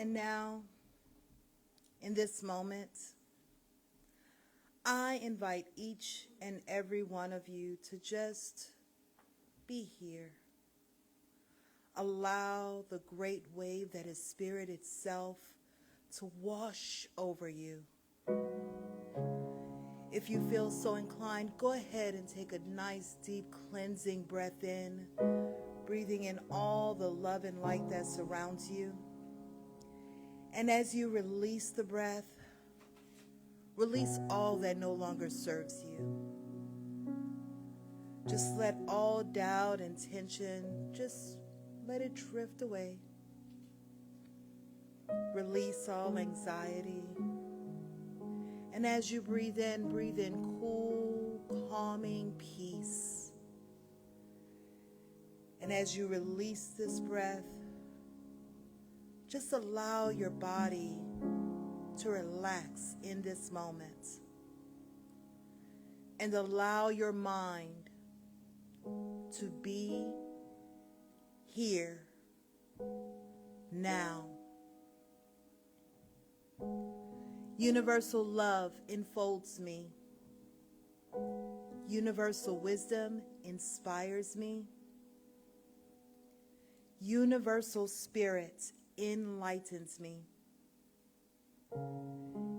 And now, in this moment, I invite each and every one of you to just be here. Allow the great wave that is Spirit itself to wash over you. If you feel so inclined, go ahead and take a nice, deep, cleansing breath in, breathing in all the love and light that surrounds you. And as you release the breath, release all that no longer serves you. Just let all doubt and tension, just let it drift away. Release all anxiety. And as you breathe in cool, calming peace. And as you release this breath, just allow your body to relax in this moment. And allow your mind to be here, now. Universal love enfolds me. Universal wisdom inspires me. Universal spirit enlightens me.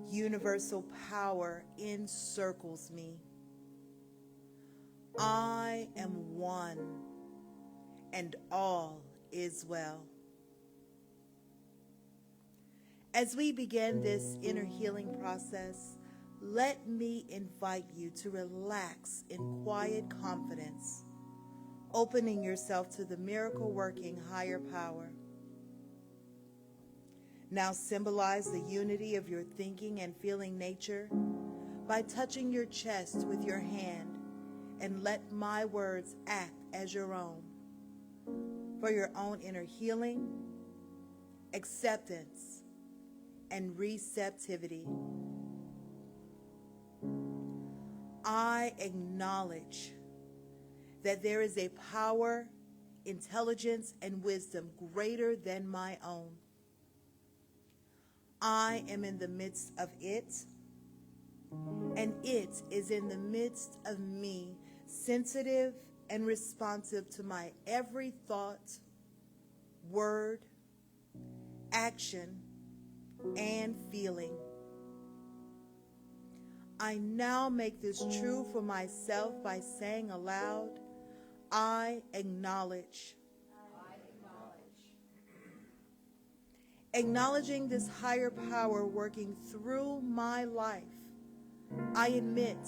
Universal power encircles me. I am one, and all is well. As we begin this inner healing process, let me invite you to relax in quiet confidence, opening yourself to the miracle-working higher power. Now symbolize the unity of your thinking and feeling nature by touching your chest with your hand, and let my words act as your own for your own inner healing, acceptance, and receptivity. I acknowledge that there is a power, intelligence, and wisdom greater than my own. I am in the midst of it, and it is in the midst of me, sensitive and responsive to my every thought, word, action, and feeling. I now make this true for myself by saying aloud, I acknowledge. Acknowledging this higher power working through my life, I admit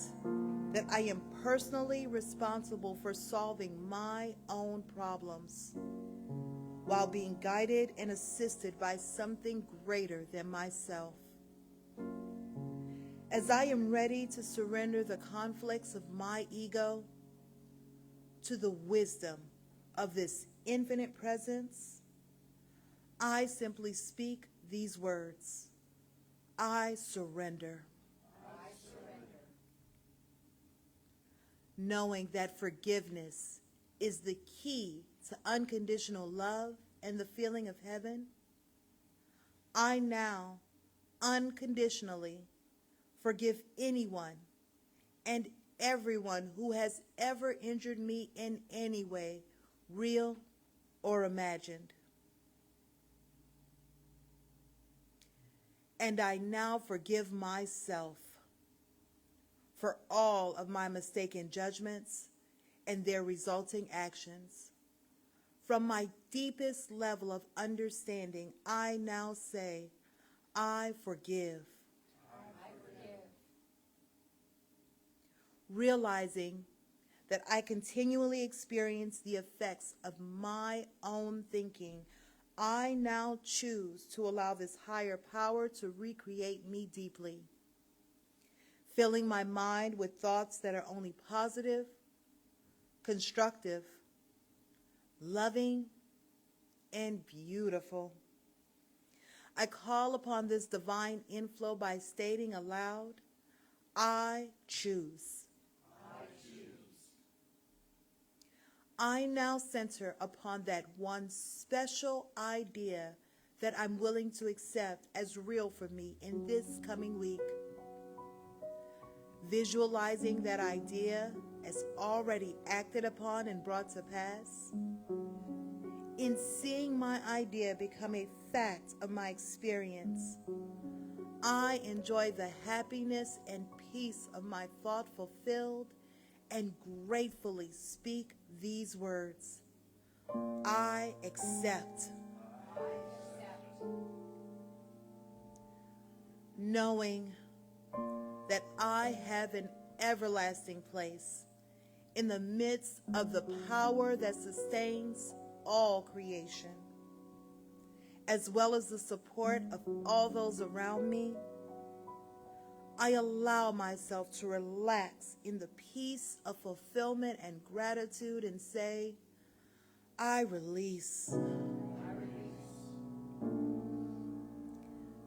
that I am personally responsible for solving my own problems while being guided and assisted by something greater than myself. As I am ready to surrender the conflicts of my ego to the wisdom of this infinite presence, I simply speak these words: I surrender. I surrender. Knowing that forgiveness is the key to unconditional love and the feeling of heaven, I now unconditionally forgive anyone and everyone who has ever injured me in any way, real or imagined. And I now forgive myself for all of my mistaken judgments and their resulting actions. From my deepest level of understanding, I now say, I forgive. I forgive. Realizing that I continually experience the effects of my own thinking, I now choose to allow this higher power to recreate me deeply, filling my mind with thoughts that are only positive, constructive, loving, and beautiful. I call upon this divine inflow by stating aloud, I choose. I choose. I now center upon that one special idea that I'm willing to accept as real for me in this coming week. Visualizing that idea as already acted upon and brought to pass. In seeing my idea become a fact of my experience, I enjoy the happiness and peace of my thought fulfilled and gratefully speak these words. I accept. Knowing that I have an everlasting place in the midst of the power that sustains all creation, as well as the support of all those around me, I allow myself to relax in the peace of fulfillment and gratitude and say, I release.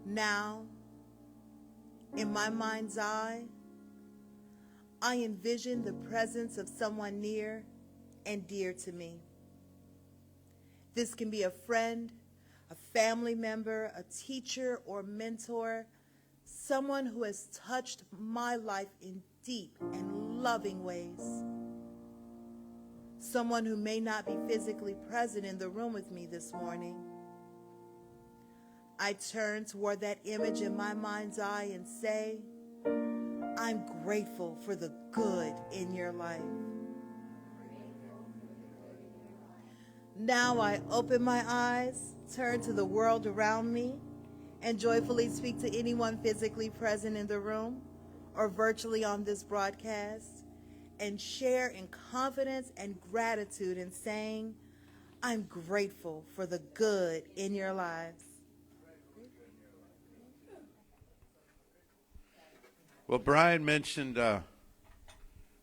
Now, in my mind's eye, I envision the presence of someone near and dear to me. This can be a friend, a family member, a teacher or mentor, someone who has touched my life in deep and loving ways. Someone who may not be physically present in the room with me this morning. I turn toward that image in my mind's eye and say, I'm grateful for the good in your life. Now I open my eyes, turn to the world around me, and joyfully speak to anyone physically present in the room or virtually on this broadcast, and share in confidence and gratitude in saying, I'm grateful for the good in your lives. Well, Brian mentioned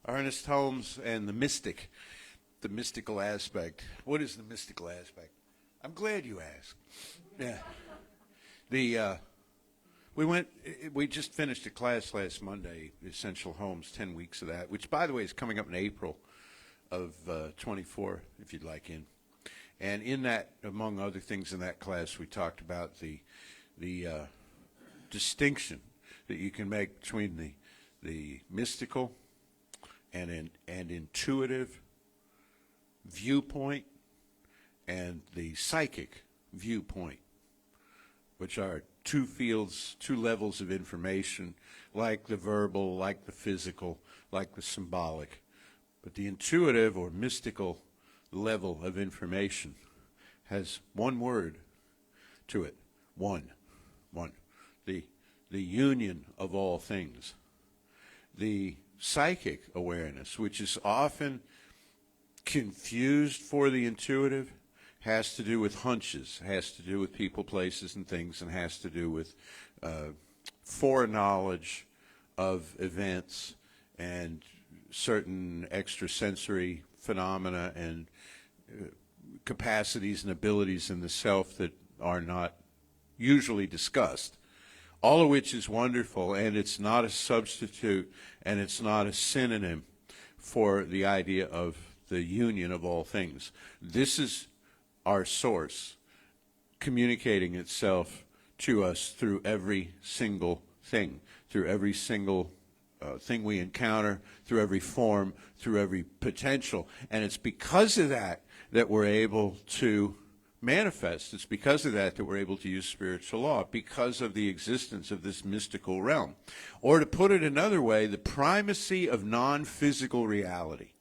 Ernest Holmes and the mystical aspect. What is the mystical aspect? I'm glad you asked. Yeah. We just finished a class last Monday, Essential Homes, 10 weeks of that, which, by the way, is coming up in April of 24, if you'd like in. And in that, among other things in that class, we talked about the distinction that you can make between the mystical and intuitive viewpoint and the psychic viewpoint, which are two fields, two levels of information, like the verbal, like the physical, like the symbolic. But the intuitive or mystical level of information has one word to it, one. The union of all things. The psychic awareness, which is often confused for the intuitive, has to do with hunches, has to do with people, places, and things, and has to do with foreknowledge of events and certain extrasensory phenomena and capacities and abilities in the self that are not usually discussed. All of which is wonderful, and it's not a substitute, and it's not a synonym for the idea of the union of all things. This is our source communicating itself to us through every single thing, through every single thing we encounter, through every form, through every potential. And it's because of that that we're able to manifest. It's because of that that we're able to use spiritual law, because of the existence of this mystical realm. Or to put it another way, the primacy of non-physical reality.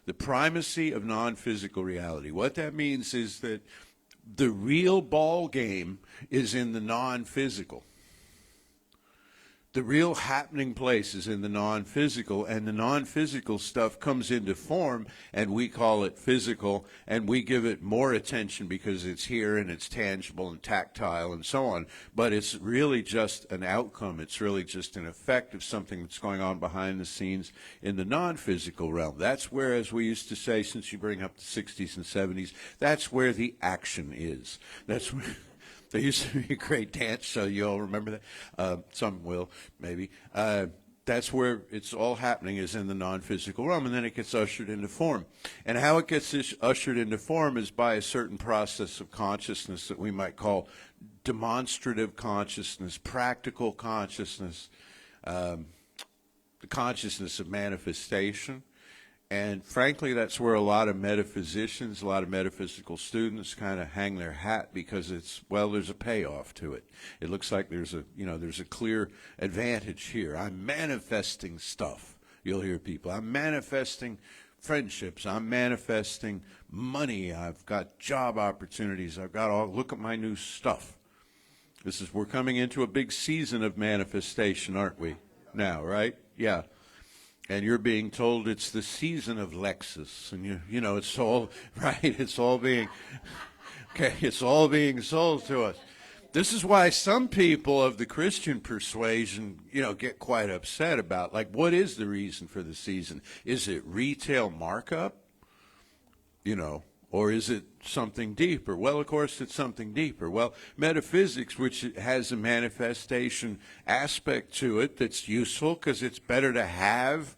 The primacy of non-physical reality. What that means is that the real ball game is in the non-physical. The real happening place is in the non-physical, and the non-physical stuff comes into form, and we call it physical, and we give it more attention because it's here and it's tangible and tactile and so on. But it's really just an outcome. It's really just an effect of something that's going on behind the scenes in the non-physical realm. That's where, as we used to say, since you bring up the 60s and 70s, that's where the action is. That's where... There used to be a great dance show. You all remember that? Some will, maybe. That's where it's all happening, is in the non-physical realm, and then it gets ushered into form. And how it gets ushered into form is by a certain process of consciousness that we might call demonstrative consciousness, practical consciousness, the consciousness of manifestation. And frankly, that's where a lot of metaphysicians, a lot of metaphysical students kind of hang their hat, because there's a payoff to it. It looks like there's a clear advantage here. I'm manifesting stuff. You'll hear people, I'm manifesting friendships. I'm manifesting money. I've got job opportunities. Look at my new stuff. We're coming into a big season of manifestation, aren't we? Now, right? Yeah. And you're being told it's the season of Lexus, and it's all right. It's all being sold to us. This is why some people of the Christian persuasion, get quite upset about, like, what is the reason for the season? Is it retail markup? Or is it something deeper? Well, of course, it's something deeper. Well, metaphysics, which has a manifestation aspect to it that's useful, because it's better to have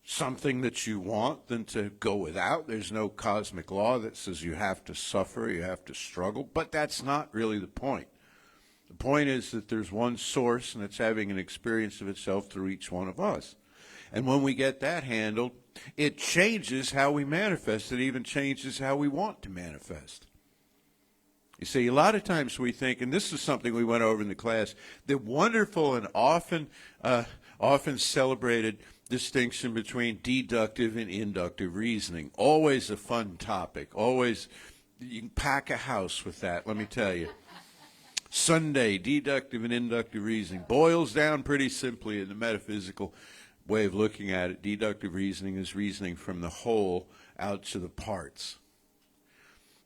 something that you want than to go without. There's no cosmic law that says you have to suffer, you have to struggle, but that's not really the point. The point is that there's one source, and it's having an experience of itself through each one of us. And when we get that handled, it changes how we manifest. It even changes how we want to manifest. You see, a lot of times we think, and this is something we went over in the class, the wonderful and often celebrated distinction between deductive and inductive reasoning. Always a fun topic. Always, you can pack a house with that, let me tell you. Sunday, deductive and inductive reasoning boils down pretty simply in the metaphysical way of looking at it. Deductive reasoning is reasoning from the whole out to the parts.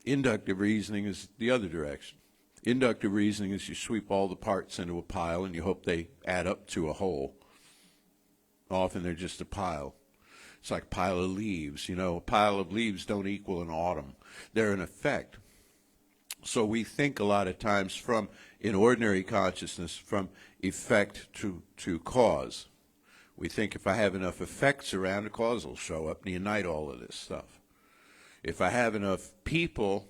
Inductive reasoning is the other direction. Inductive reasoning is you sweep all the parts into a pile and you hope they add up to a whole. Often they're just a pile. It's like a pile of leaves. A pile of leaves don't equal an autumn. They're an effect. So we think a lot of times in ordinary consciousness, from effect to cause. We think if I have enough effects around, a cause will show up and unite all of this stuff. If I have enough people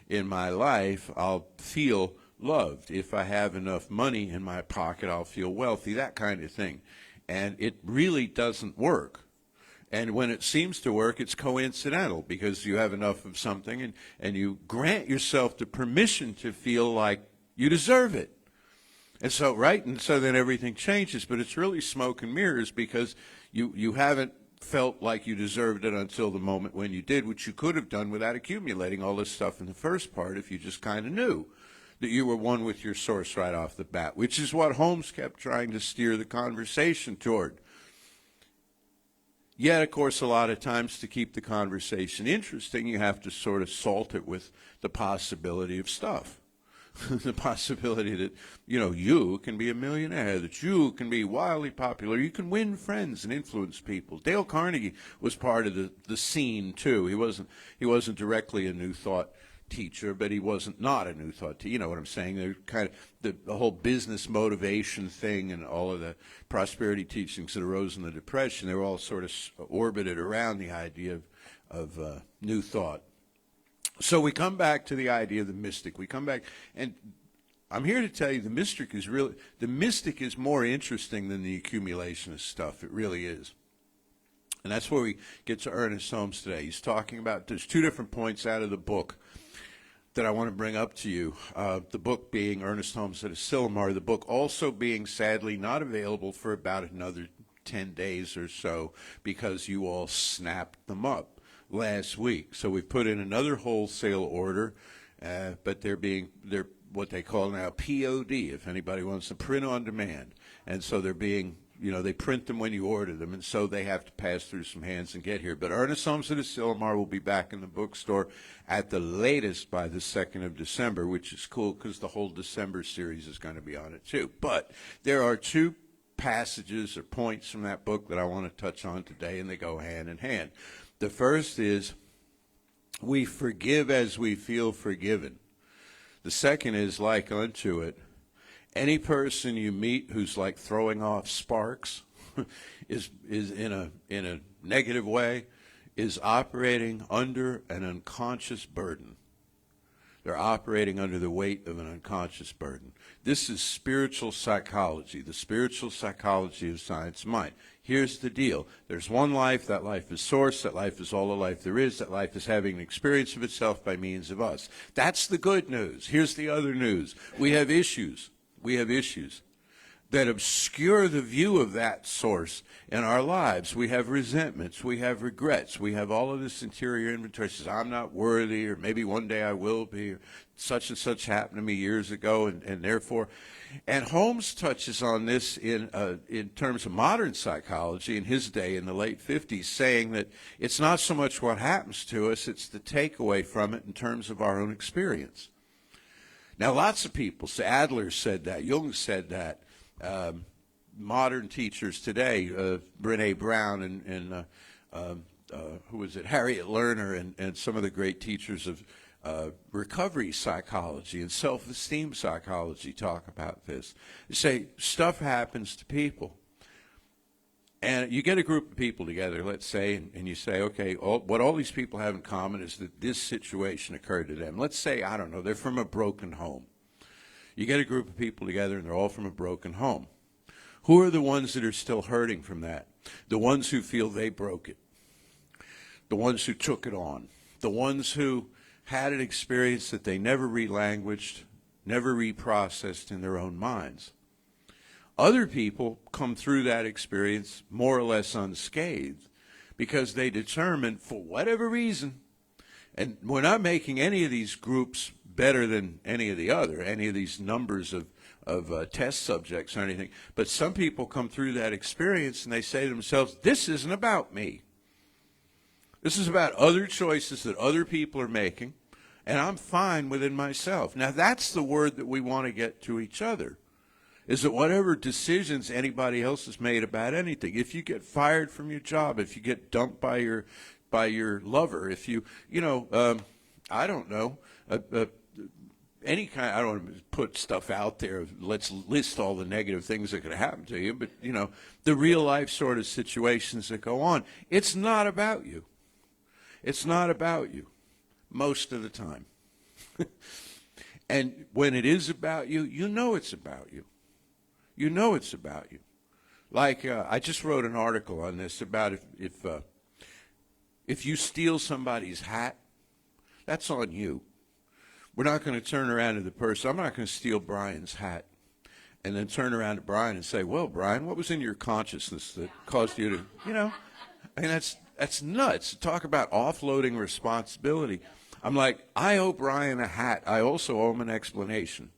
in my life, I'll feel loved. If I have enough money in my pocket, I'll feel wealthy, that kind of thing. And it really doesn't work. And when it seems to work, it's coincidental, because you have enough of something and you grant yourself the permission to feel like you deserve it. And so, then everything changes, but it's really smoke and mirrors, because you haven't felt like you deserved it until the moment when you did, which you could have done without accumulating all this stuff in the first part if you just kind of knew that you were one with your source right off the bat, which is what Holmes kept trying to steer the conversation toward. Yet, of course, a lot of times to keep the conversation interesting, you have to sort of salt it with the possibility of stuff. The possibility that, you can be a millionaire, that you can be wildly popular, you can win friends and influence people. Dale Carnegie was part of the scene, too. He wasn't directly a New Thought teacher, but he wasn't not a New Thought teacher. You know what I'm saying? They're kind of the whole business motivation thing and all of the prosperity teachings that arose in the Depression, they were all sort of orbited around the idea of New Thought. So we come back to the idea of the mystic. We come back, and I'm here to tell you the mystic is more interesting than the accumulationist stuff. It really is. And that's where we get to Ernest Holmes today. He's talking about, there's two different points out of the book that I want to bring up to you. The book being Ernest Holmes at Asilomar, the book also being sadly not available for about another 10 days or so, because you all snapped them up last week. So we put in another wholesale order, but they're what they call now POD, if anybody wants to print on demand. And so they're being, they print them when you order them, and so they have to pass through some hands and get here. But Ernest Holmes at Asilomar will be back in the bookstore at the latest by the 2nd of December, which is cool because the whole December series is going to be on it too. But there are two passages or points from that book that I want to touch on today, and they go hand in hand. The first is, we forgive as we feel forgiven. The second is, like unto it, any person you meet who's like throwing off sparks, is in a negative way, is operating under an unconscious burden. They're operating under the weight of an unconscious burden. This is spiritual psychology, the spiritual psychology of science mind. Here's the deal. There's one life. That life is source. That life is all the life there is. That life is having an experience of itself by means of us. That's the good news. Here's the other news. We have issues. We have issues that obscure the view of that source in our lives. We have resentments, we have regrets, we have all of this interior inventory. Says, I'm not worthy, or maybe one day I will be, or such and such happened to me years ago, and therefore. And Holmes touches on this in terms of modern psychology in his day in the late 50s, saying that it's not so much what happens to us, it's the takeaway from it in terms of our own experience. Now, lots of people, so Adler said that, Jung said that, modern teachers today, Brené Brown and who was it, Harriet Lerner, and some of the great teachers of recovery psychology and self-esteem psychology talk about this. They say stuff happens to people. And you get a group of people together, let's say, and you say, okay, what all these people have in common is that this situation occurred to them. Let's say, I don't know, they're from a broken home. You get a group of people together, and they're all from a broken home. Who are the ones that are still hurting from that? The ones who feel they broke it. The ones who took it on. The ones who had an experience that they never relanguaged, never reprocessed in their own minds. Other people come through that experience more or less unscathed because they determine, for whatever reason, and we're not making any of these groups better than any of these numbers of test subjects or anything, but some people come through that experience and they say to themselves, this isn't about me. This is about other choices that other people are making, and I'm fine within myself. Now, that's the word that we want to get to each other, is that whatever decisions anybody else has made about anything, if you get fired from your job, if you get dumped by your lover, if you I don't know, any kind, I don't want to put stuff out there, let's list all the negative things that could happen to you, but, the real life sort of situations that go on, it's not about you. It's not about you most of the time. And when it is about you, you know it's about you. You know it's about you. Like, I just wrote an article on this about if you steal somebody's hat, that's on you. We're not going to turn around to the person. I'm not going to steal Brian's hat and then turn around to Brian and say, well, Brian, what was in your consciousness that caused you to, I mean, that's nuts. Talk about offloading responsibility. I'm like, I owe Brian a hat. I also owe him an explanation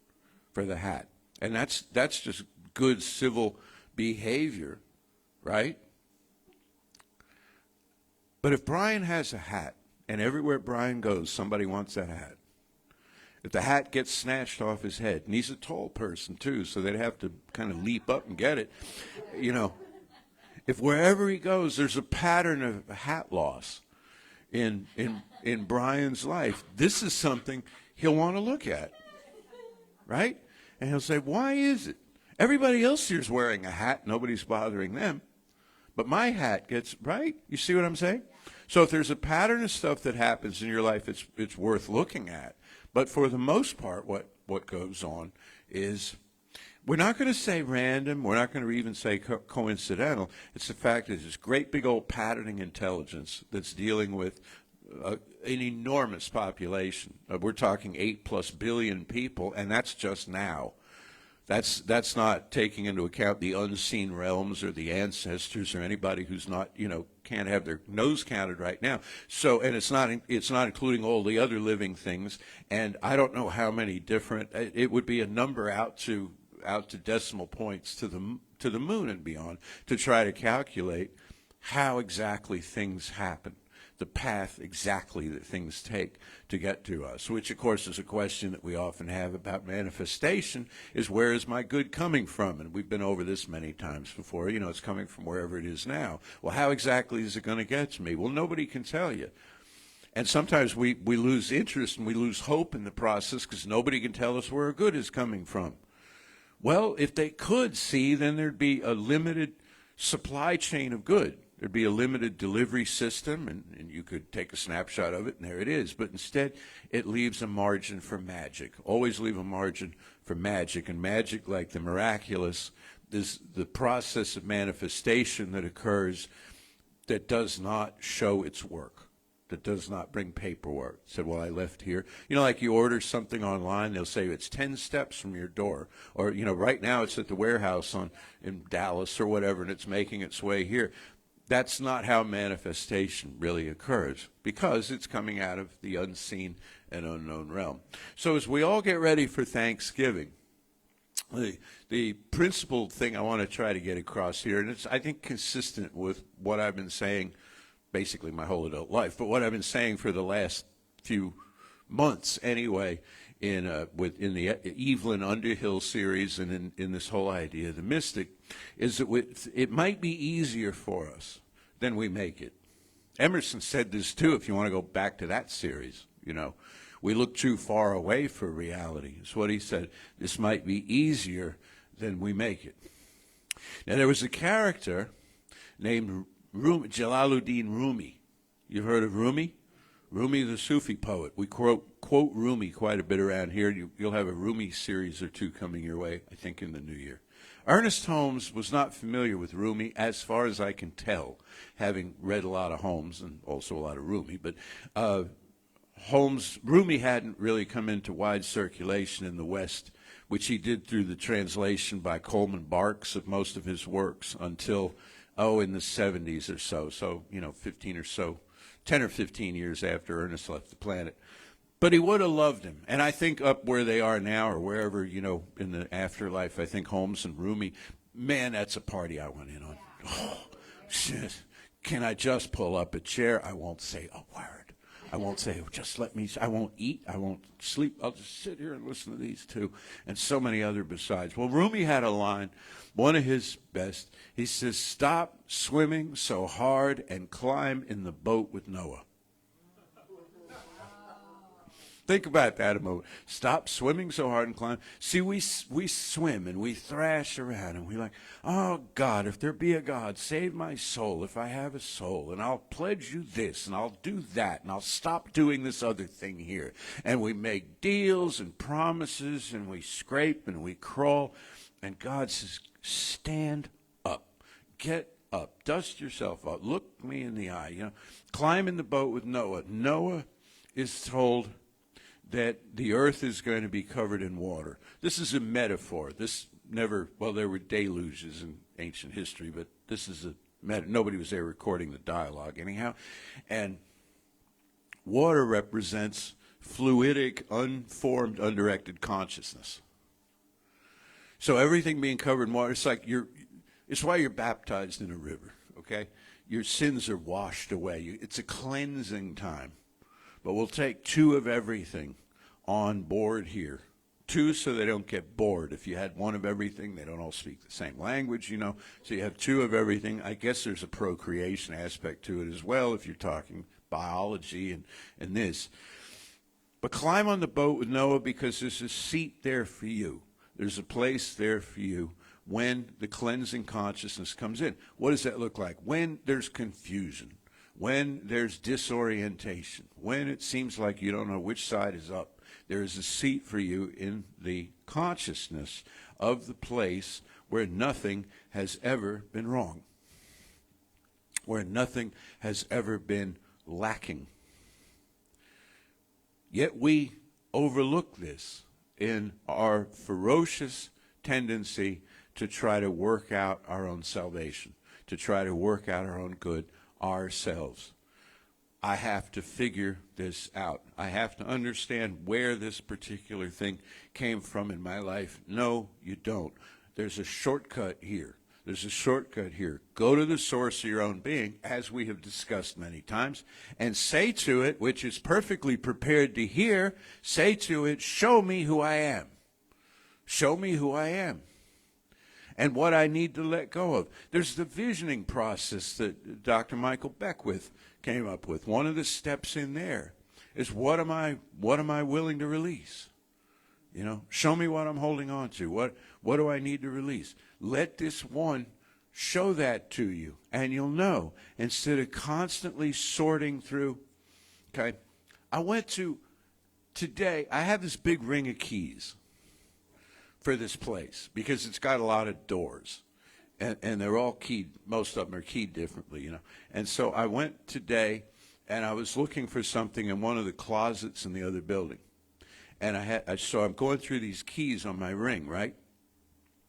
for the hat. And that's just good civil behavior, right? But if Brian has a hat, and everywhere Brian goes, somebody wants that hat, if the hat gets snatched off his head, and he's a tall person too, so they'd have to kind of leap up and get it, if wherever he goes, there's a pattern of hat loss in Brian's life, this is something he'll want to look at, right? And he'll say, why is it? Everybody else here's wearing a hat. Nobody's bothering them. But my hat gets, right? You see what I'm saying? So if there's a pattern of stuff that happens in your life, it's worth looking at. But for the most part, what goes on is we're not going to say random. We're not going to even say coincidental. It's the fact that this great big old patterning intelligence that's dealing with an enormous population. We're talking 8+ billion people, and that's just now. That's not taking into account the unseen realms or the ancestors or anybody who's not, can't have their nose counted right now. So, and it's not including all the other living things. And I don't know how many different. It would be a number out to decimal points to the moon and beyond to try to calculate how exactly things happen, the path exactly that things take to get to us, which, of course, is a question that we often have about manifestation, is where is my good coming from? And we've been over this many times before. It's coming from wherever it is now. Well, how exactly is it going to get to me? Well, nobody can tell you. And sometimes we lose interest and we lose hope in the process because nobody can tell us where our good is coming from. Well, if they could see, then there'd be a limited supply chain of good. There'd be a limited delivery system, and you could take a snapshot of it, and there it is. But instead, it leaves a margin for magic. Always leave a margin for magic. And magic, like the miraculous, is the process of manifestation that occurs that does not show its work, that does not bring paperwork. Said, well, I left here. You know, like you order something online, they'll say it's 10 steps from your door. Or, you know, right now it's at the warehouse in Dallas or whatever, and it's making its way here. That's not how manifestation really occurs, because it's coming out of the unseen and unknown realm. So as we all get ready for Thanksgiving, the principal thing I want to try to get across here, and it's, I think, consistent with what I've been saying basically my whole adult life, but what I've been saying for the last few months anyway, in the Evelyn Underhill series and in this whole idea of the mystic, is that it might be easier for us than we make it. Emerson said this too, if you want to go back to that series, you know. We look too far away for reality. It's what he said. This might be easier than we make it. Now, there was a character named Jalaluddin Rumi. You've heard of Rumi? Rumi, the Sufi poet. We quote Rumi quite a bit around here. You'll have a Rumi series or two coming your way, I think, in the new year. Ernest Holmes was not familiar with Rumi, as far as I can tell, having read a lot of Holmes and also a lot of Rumi. But Rumi hadn't really come into wide circulation in the West, which he did through the translation by Coleman Barks of most of his works until, in the 70s or so. So, 10 or 15 years after Ernest left the planet. But he would have loved him. And I think up where they are now, or wherever, in the afterlife, I think Holmes and Rumi, man, that's a party I went in on. Oh, shit. Can I just pull up a chair? I won't say a word. I won't say, just let me, I won't eat, I won't sleep, I'll just sit here and listen to these two, and so many other besides. Well, Rumi had a line, one of his best. He says, stop swimming so hard and climb in the boat with Noah. Think about that a moment. Stop swimming so hard and climb. See, we swim and we thrash around and we like, oh, God, if there be a God, save my soul if I have a soul. And I'll pledge you this and I'll do that and I'll stop doing this other thing here. And we make deals and promises and we scrape and we crawl. And God says, stand up. Get up. Dust yourself up. Look me in the eye. Climb in the boat with Noah. Noah is told that the earth is going to be covered in water. This is a metaphor. There were deluges in ancient history, but this is nobody was there recording the dialogue anyhow. And water represents fluidic, unformed, undirected consciousness. So everything being covered in water, it's why you're baptized in a river, okay? Your sins are washed away. It's a cleansing time. But we'll take two of everything on board here. Two, so they don't get bored. If you had one of everything, they don't all speak the same language, So you have two of everything. I guess there's a procreation aspect to it as well, if you're talking biology and this. But climb on the boat with Noah, because there's a seat there for you. There's a place there for you when the cleansing consciousness comes in. What does that look like? When there's confusion. When there's disorientation, when it seems like you don't know which side is up, there is a seat for you in the consciousness of the place where nothing has ever been wrong, where nothing has ever been lacking. Yet we overlook this in our ferocious tendency to try to work out our own salvation, to try to work out our own good ourselves. I have to figure this out. I have to understand where this particular thing came from in my life. No, you don't. There's a shortcut here. There's a shortcut here. Go to the source of your own being, as we have discussed many times, and say to it, which is perfectly prepared to hear, say to it, show me who I am. Show me who I am. And what I need to let go of. There's the visioning process that Dr. Michael Beckwith came up with. One of the steps in there is what am I willing to release? Show me what I'm holding on to. What do I need to release? Let this one show that to you, and you'll know, instead of constantly sorting through. Okay, today I have this big ring of keys for this place because it's got a lot of doors, and they're all keyed. Most of them are keyed differently, you know. And so I went today, and I was looking for something in one of the closets in the other building, and so I'm going through these keys on my ring, right?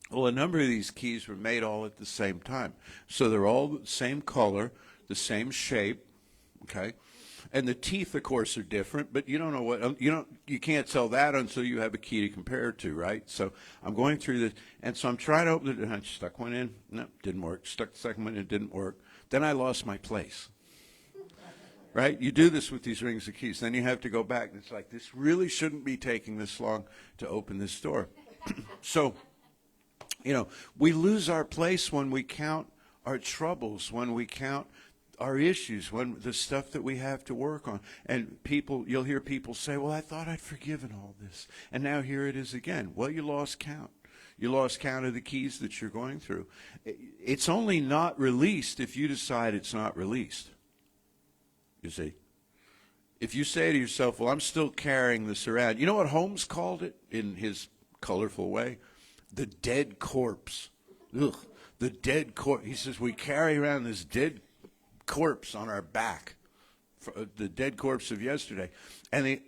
Well, a number of these keys were made all at the same time, so they're all the same color, the same shape, okay. And the teeth, of course, are different, but you don't know what you can't tell that until you have a key to compare it to, right? So I'm going through this, and so I'm trying to open it, and I stuck one in, no, didn't work. Stuck the second one in, it didn't work. Then I lost my place, right? You do this with these rings of keys. Then you have to go back, and it's like, this really shouldn't be taking this long to open this door. So, you know, we lose our place when we count our troubles, when we count our issues, when the stuff that we have to work on. And you'll hear people say, well, I thought I'd forgiven all this, and now here it is again. Well, you lost count. You lost count of the keys that you're going through. It's only not released if you decide it's not released. You see? If you say to yourself, well, I'm still carrying this around. You know what Holmes called it in his colorful way? The dead corpse. Ugh, the dead corpse. He says, we carry around this dead corpse on our back, the dead corpse of yesterday. And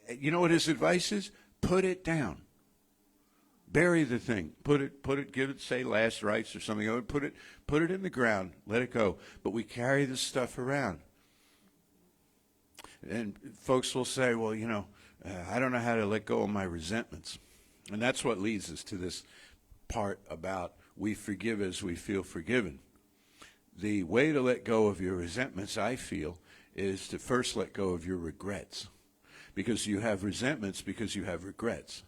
you know what his advice is? Put it down. Bury the thing. Put it, give it, say, last rites or something. Put it in the ground. Let it go. But we carry this stuff around. And folks will say, well, you know, I don't know how to let go of my resentments. And that's what leads us to this part about we forgive as we feel forgiven. The way to let go of your resentments, I feel, is to first let go of your regrets. Because you have resentments because you have regrets.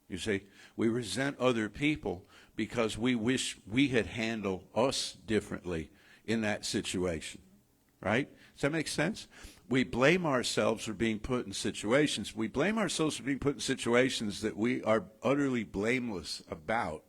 You see, we resent other people because we wish we had handled us differently in that situation. Right? Does that make sense? We blame ourselves for being put in situations. We blame ourselves for being put in situations that we are utterly blameless about.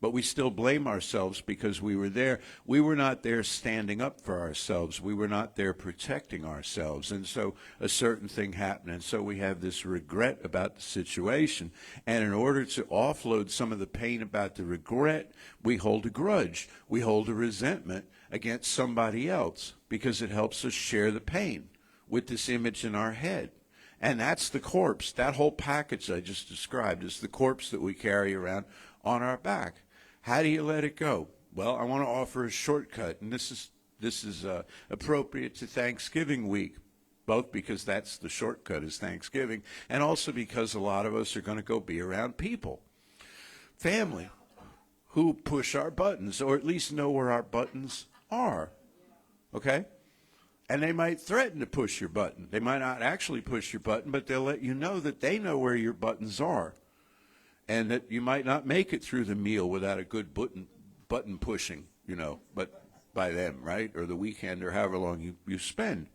But we still blame ourselves because we were there. We were not there standing up for ourselves. We were not there protecting ourselves. And so a certain thing happened. And so we have this regret about the situation. And in order to offload some of the pain about the regret, we hold a grudge. We hold a resentment against somebody else because it helps us share the pain with this image in our head. And that's the corpse. That whole package I just described is the corpse that we carry around on our back. How do you let it go? Well, I want to offer a shortcut, and this is appropriate to Thanksgiving week, both because that's the shortcut is Thanksgiving, and also because a lot of us are going to go be around people, family, who push our buttons, or at least know where our buttons are, okay? And they might threaten to push your button. They might not actually push your button, but they'll let you know that they know where your buttons are. And that you might not make it through the meal without a good button pushing, you know, but by them, right? Or the weekend or however long you spend.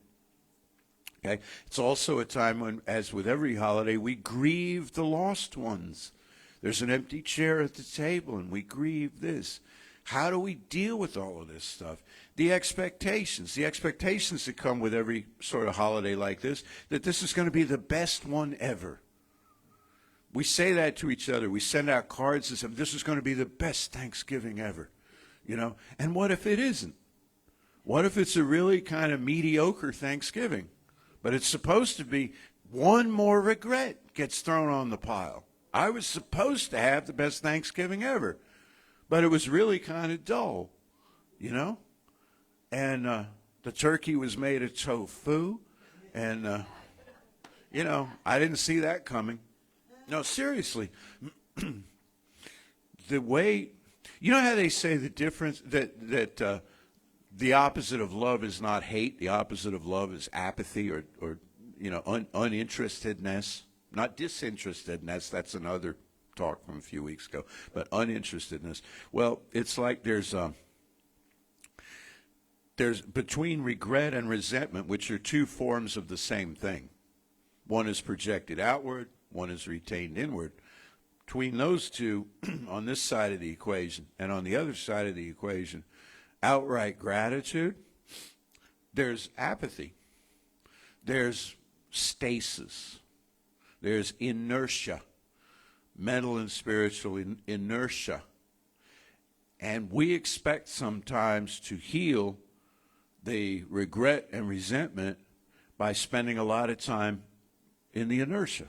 Okay? It's also a time when, as with every holiday, we grieve the lost ones. There's an empty chair at the table, and we grieve this. How do we deal with all of this stuff? The expectations that come with every sort of holiday like this, that this is going to be the best one ever. We say that to each other. We send out cards and say, this is going to be the best Thanksgiving ever, you know. And what if it isn't? What if it's a really kind of mediocre Thanksgiving? But it's supposed to be one more regret gets thrown on the pile. I was supposed to have the best Thanksgiving ever, but it was really kind of dull, you know. And the turkey was made of tofu, and, you know, I didn't see that coming. No, seriously, the way, you know how they say the difference, that the opposite of love is not hate, the opposite of love is apathy or you know, uninterestedness, not disinterestedness, that's another talk from a few weeks ago, but uninterestedness. Well, it's like there's between regret and resentment, which are two forms of the same thing. One is projected outward, one is retained inward. between those two, on this side of the equation and on the other side of the equation, outright gratitude, there's apathy, there's stasis, there's inertia, mental and spiritual inertia. And we expect sometimes to heal the regret and resentment by spending a lot of time in the inertia.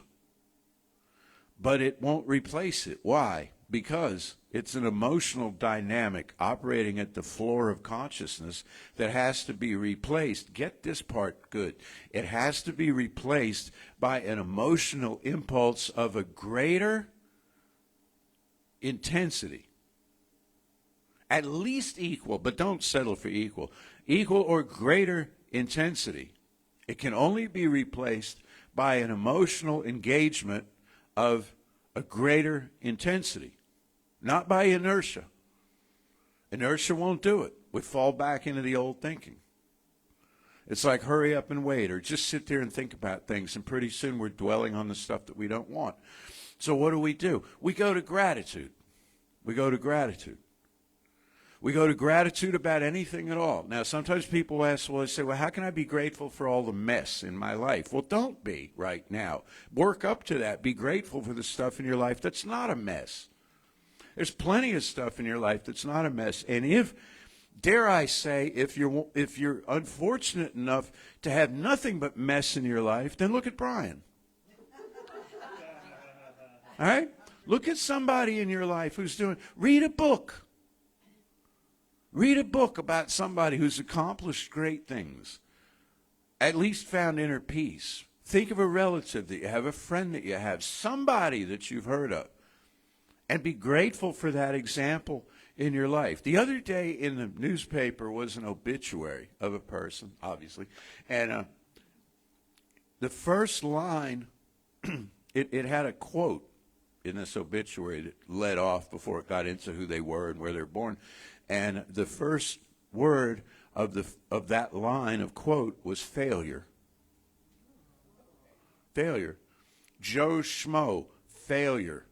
But it won't replace it. Why? Because it's an emotional dynamic operating at the floor of consciousness that has to be replaced. Get this part good. It has to be replaced by an emotional impulse of a greater intensity. At least equal, but don't settle for equal. Equal or greater intensity. It can only be replaced by an emotional engagement of a greater intensity, not by inertia. Inertia won't do it. We fall back into the old thinking. It's like hurry up and wait, or just sit there and think about things, and pretty soon we're dwelling on the stuff that we don't want. So what do? We go to gratitude. We go to gratitude. We go to gratitude about anything at all. Now, sometimes people ask, well, they say, well, how can I be grateful for all the mess in my life? Well, don't be right now. Work up to that. Be grateful for the stuff in your life that's not a mess. There's plenty of stuff in your life that's not a mess. And if, dare I say, if you're unfortunate enough to have nothing but mess in your life, then look at Brian. All right? Look at somebody in your life who's read a book. Read a book about somebody who's accomplished great things, at least found inner peace. Think of a relative that you have, a friend that you have, somebody that you've heard of, and be grateful for that example in your life. The other day in the newspaper was an obituary of a person, obviously, and the first line, it had a quote in this obituary that led off before it got into who they were and where they're born. And the first word of that line of quote was failure. Failure. Joe Schmo, failure.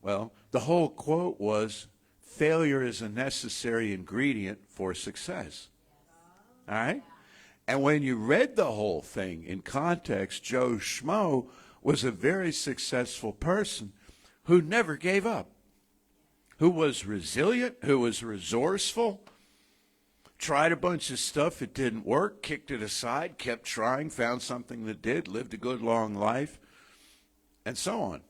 Well, the whole quote was, failure is a necessary ingredient for success. All right? And when you read the whole thing in context, Joe Schmo was a very successful person who never gave up, who was resilient, who was resourceful, tried a bunch of stuff, it didn't work, kicked it aside, kept trying, found something that did, lived a good long life, and so on.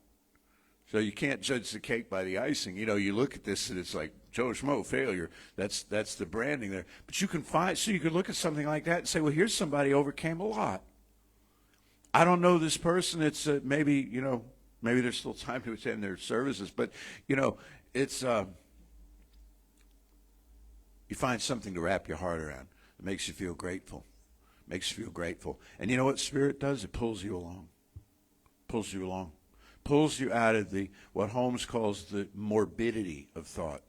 So you can't judge the cake by the icing. You know, you look at this and it's like, Joe Schmo, failure. That's the branding there. But you can you can look at something like that and say, well, here's somebody who overcame a lot. I don't know this person. It's maybe there's still time to attend their services, but, it's you find something to wrap your heart around. It makes you feel grateful. Makes you feel grateful. And you know what Spirit does? It pulls you along. Pulls you along. Pulls you out of what Holmes calls the morbidity of thought.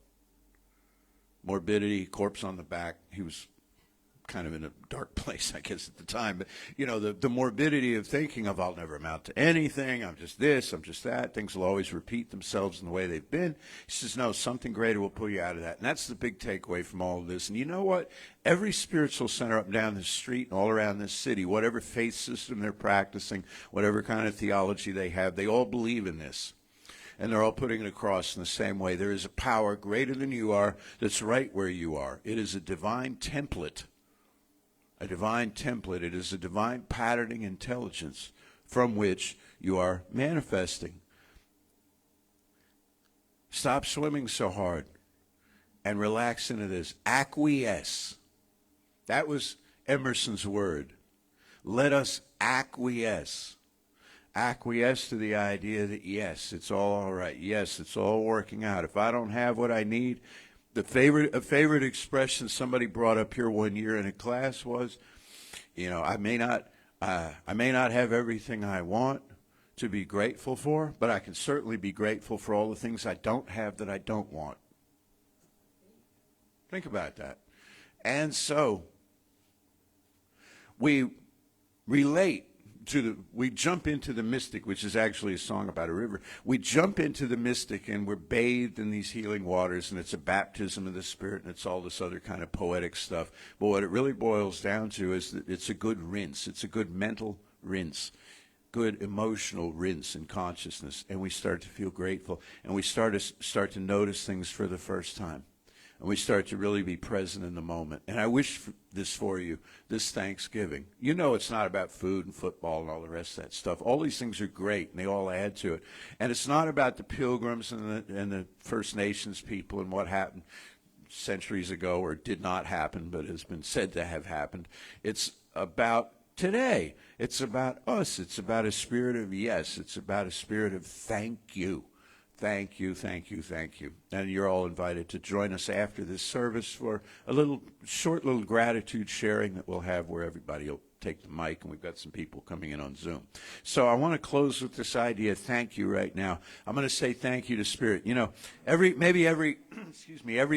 Morbidity, corpse on the back. He was kind of in a dark place, I guess, at the time. But, the morbidity of thinking of, I'll never amount to anything, I'm just this, I'm just that, things will always repeat themselves in the way they've been. He says, no, something greater will pull you out of that. And that's the big takeaway from all of this. And you know what? Every spiritual center up and down this street and all around this city, whatever faith system they're practicing, whatever kind of theology they have, they all believe in this. And they're all putting it across in the same way. There is a power greater than you are that's right where you are. It is a divine template. A divine template. It is a divine patterning intelligence from which you are manifesting. Stop swimming so hard and relax into this. Acquiesce. That was Emerson's word. Let us acquiesce. Acquiesce to the idea that, yes, it's all right. Yes, it's all working out. If I don't have what I need, a favorite expression somebody brought up here one year in a class was, I may not have everything I want to be grateful for, but I can certainly be grateful for all the things I don't have that I don't want. Think about that. And so we relate we jump into the mystic, which is actually a song about a river. We jump into the mystic and we're bathed in these healing waters, and it's a baptism of the Spirit, and it's all this other kind of poetic stuff. But what it really boils down to is that it's a good rinse. It's a good mental rinse, good emotional rinse in consciousness, and we start to feel grateful, and we start to notice things for the first time. And we start to really be present in the moment. And I wish this for you, this Thanksgiving. You know it's not about food and football and all the rest of that stuff. All these things are great, and they all add to it. And it's not about the Pilgrims and the First Nations people and what happened centuries ago, or did not happen, but has been said to have happened. It's about today. It's about us. It's about a spirit of yes. It's about a spirit of thank you. Thank you, thank you, thank you. And you're all invited to join us after this service for a short little gratitude sharing that we'll have, where everybody will take the mic, and we've got some people coming in on Zoom. So I want to close with this idea of thank you right now. I'm going to say thank you to Spirit. You know, every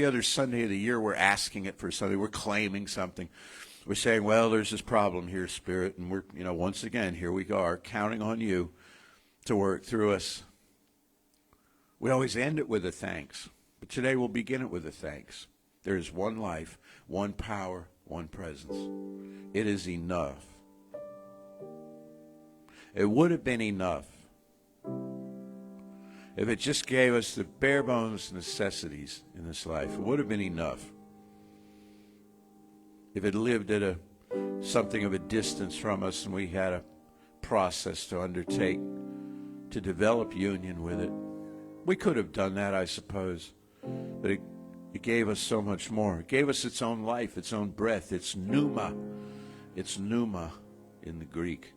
other Sunday of the year we're asking it for something. We're claiming something. We're saying, well, there's this problem here, Spirit, and we're, once again, here we are, counting on you to work through us. We always end it with a thanks, but today we'll begin it with a thanks. There is one life, one power, one presence. It is enough. It would have been enough if it just gave us the bare bones necessities in this life. It would have been enough if it lived at something of a distance from us, and we had a process to undertake to develop union with it. We could have done that, I suppose, but it gave us so much more. It gave us its own life, its own breath, its pneuma. It's pneuma in the Greek.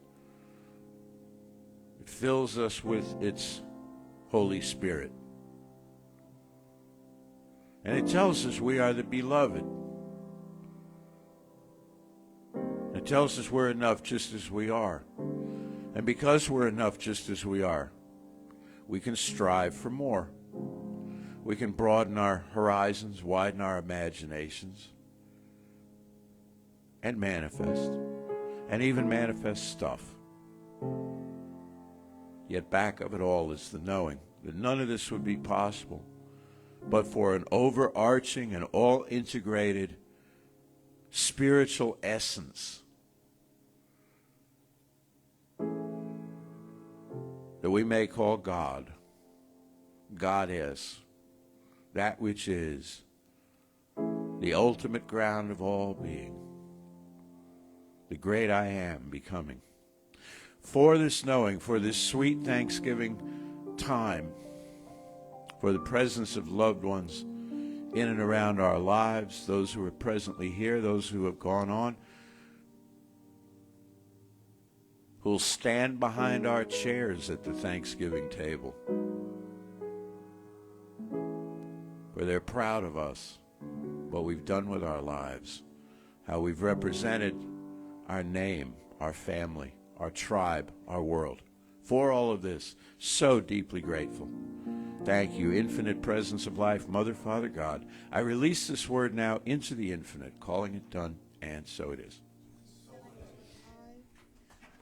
It fills us with its Holy Spirit. And it tells us we are the beloved. It tells us we're enough just as we are. And because we're enough just as we are, we can strive for more. We can broaden our horizons, widen our imaginations, and manifest, and even manifest stuff. Yet back of it all is the knowing that none of this would be possible but for an overarching and all-integrated spiritual essence that we may call God. God is that which is the ultimate ground of all being, the great I am becoming. For this knowing, for this sweet Thanksgiving time, for the presence of loved ones in and around our lives, those who are presently here, those who have gone on, who'll stand behind our chairs at the Thanksgiving table, where they're proud of us, what we've done with our lives, how we've represented our name, our family, our tribe, our world. For all of this, so deeply grateful. Thank you, infinite presence of life, Mother, Father, God. I release this word now into the infinite, calling it done, and so it is.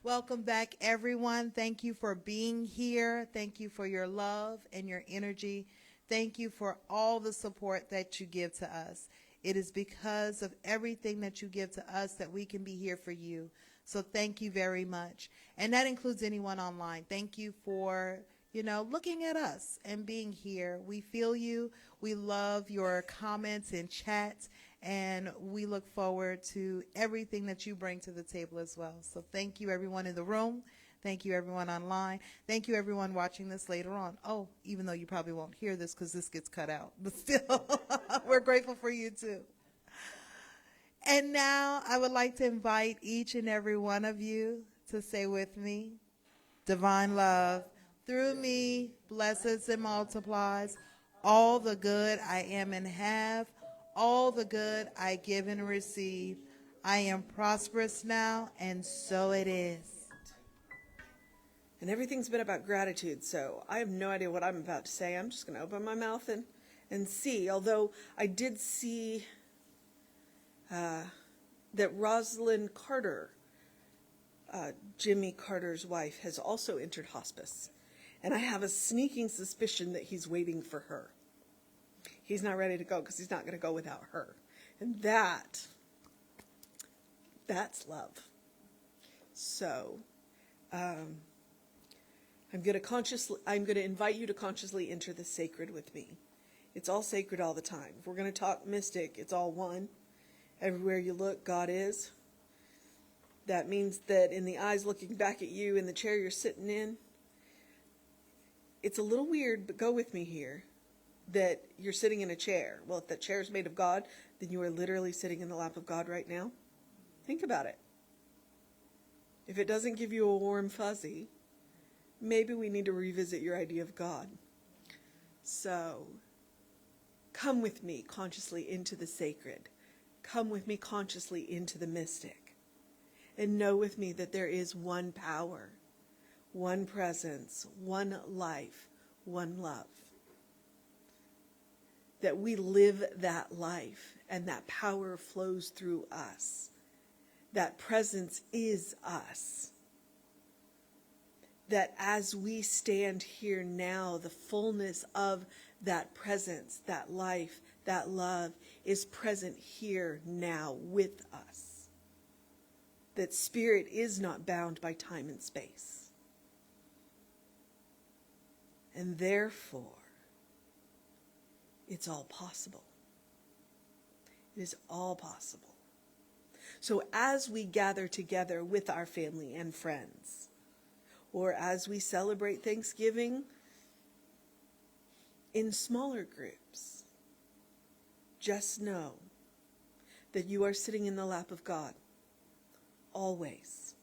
Welcome back, everyone. Thank you for being here. Thank you for your love and your energy. Thank you for all the support that you give to us. It is because of everything that you give to us that we can be here for you. So thank you very much. And that includes anyone online. Thank you for, looking at us and being here. We feel you. We love your comments and chats. And we look forward to everything that you bring to the table as well. So thank you, everyone in the room. Thank you, everyone online. Thank you, everyone watching this later on. Oh, even though you probably won't hear this because this gets cut out. But still, we're grateful for you, too. And now I would like to invite each and every one of you to say with me, divine love, through me, blesses and multiplies all the good I am and have, all the good I give and receive. I am prosperous now, and so it is. And everything's been about gratitude, so I have no idea what I'm about to say. I'm just going to open my mouth and see. Although I did see that Rosalind Carter Jimmy Carter's wife, has also entered hospice. And I have a sneaking suspicion that he's waiting for her. He's not ready to go because he's not going to go without her. And that's love. So I'm going to invite you to consciously enter the sacred with me. It's all sacred all the time. If we're going to talk mystic, it's all one. Everywhere you look, God is. That means that in the eyes looking back at you in the chair you're sitting in, it's a little weird, but go with me here, that you're sitting in a chair. Well, if that chair is made of God, then you are literally sitting in the lap of God right now. Think about it. If it doesn't give you a warm fuzzy, maybe we need to revisit your idea of God. So, come with me consciously into the sacred. Come with me consciously into the mystic. And know with me that there is one power, one presence, one life, one love. That we live that life and that power flows through us. That presence is us. That as we stand here now, the fullness of that presence, that life, that love is present here now with us. That spirit is not bound by time and space. And therefore, it's all possible. It is all possible. So as we gather together with our family and friends, or as we celebrate Thanksgiving in smaller groups, just know that you are sitting in the lap of God, always.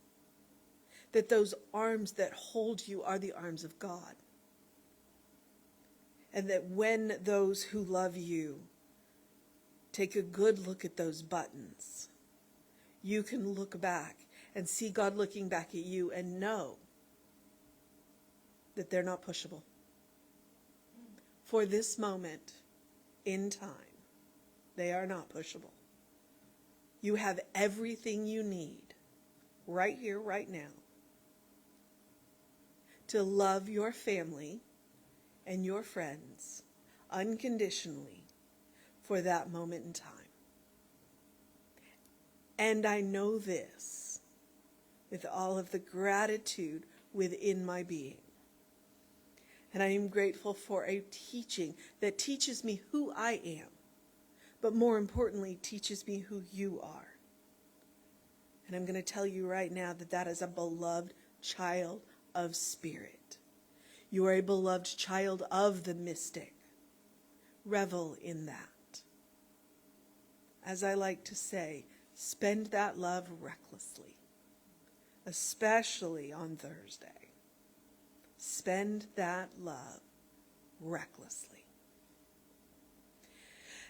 That those arms that hold you are the arms of God. And that when those who love you take a good look at those buttons, you can look back and see God looking back at you and know that they're not pushable. For this moment in time, they are not pushable. You have everything you need right here, right now, to love your family and your friends unconditionally for that moment in time. And I know this with all of the gratitude within my being. And I am grateful for a teaching that teaches me who I am, but more importantly, teaches me who you are. And I'm going to tell you right now that that is a beloved child of spirit. You are a beloved child of the mystic. Revel in that. As I like to say, spend that love recklessly, especially on Thursday. Spend that love recklessly.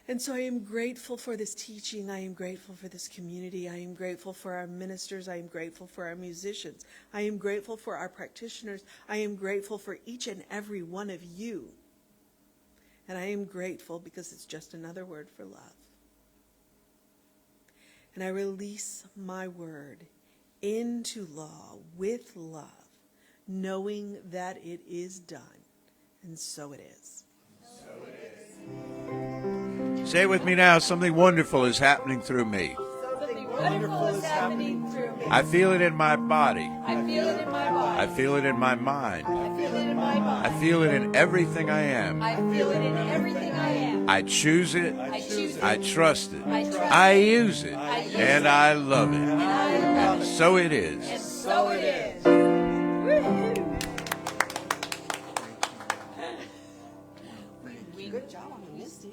And so I am grateful for this teaching. I am grateful for this community. I am grateful for our ministers. I am grateful for our musicians. I am grateful for our practitioners. I am grateful for each and every one of you. And I am grateful because it's just another word for love. And I release my word into law with love, knowing that it is done. And so it is. So it is. Say it with me now. Something wonderful is happening through me. Something wonderful is happening through me. I feel it in my body. I feel it in my body. I feel it in my mind. I feel it in my mind. I feel it in everything I am. I feel it in everything I am. I choose it. I choose it. I trust it. I trust I use it. I use And it. I love it. And I love And it. so it is. And so it is. Woo-hoo. Good job on the mystic.